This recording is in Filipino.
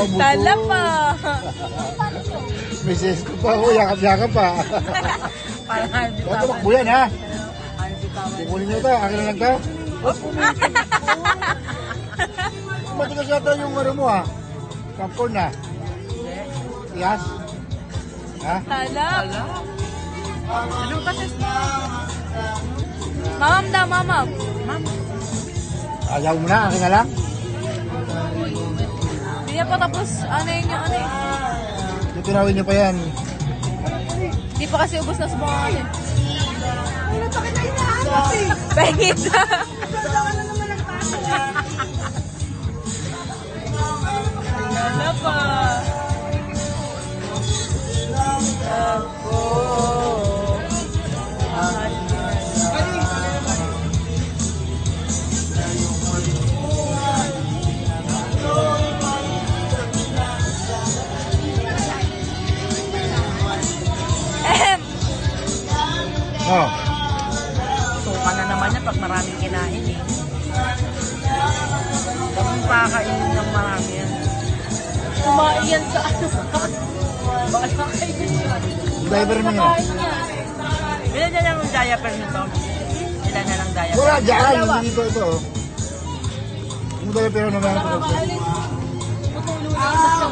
buto. Tala pa. Misis ko pa, oh, yakap-yakap pa. Parang hindi O, tumakbo yan, ha? Hindi tama. Kukunin nyo ito, akin na lang ito. Matigas yata yung ano mo, ha? Kampon na. Yes? Ha? Tala. Wala. Ano kasi? Mamam na, mamam. Ma'am. Ayaw mo na, akin na lang. Hindi niya pa tapos, ano yun yung ano eh. Tutunawin nyo pa yan. Hindi pa kasi ubos na subukan eh. Ano pa kita hinahanap eh? Pengit. Dalawa na naman ang taso. Tala pa. Ako. Oh. Suka na naman yan pag maraming kinain eh. Kung pakainin ng marami yan. Kumain yan sa ano. Baka nakainin yan. Driver mo yun. Nakain niya. Ilan na lang ang diaper nito? Ilan na lang diaper? Wala, dyan. Hindi dito ito. Oh. Yung driver naman ito. Nakakaalis. Tutulong na isa.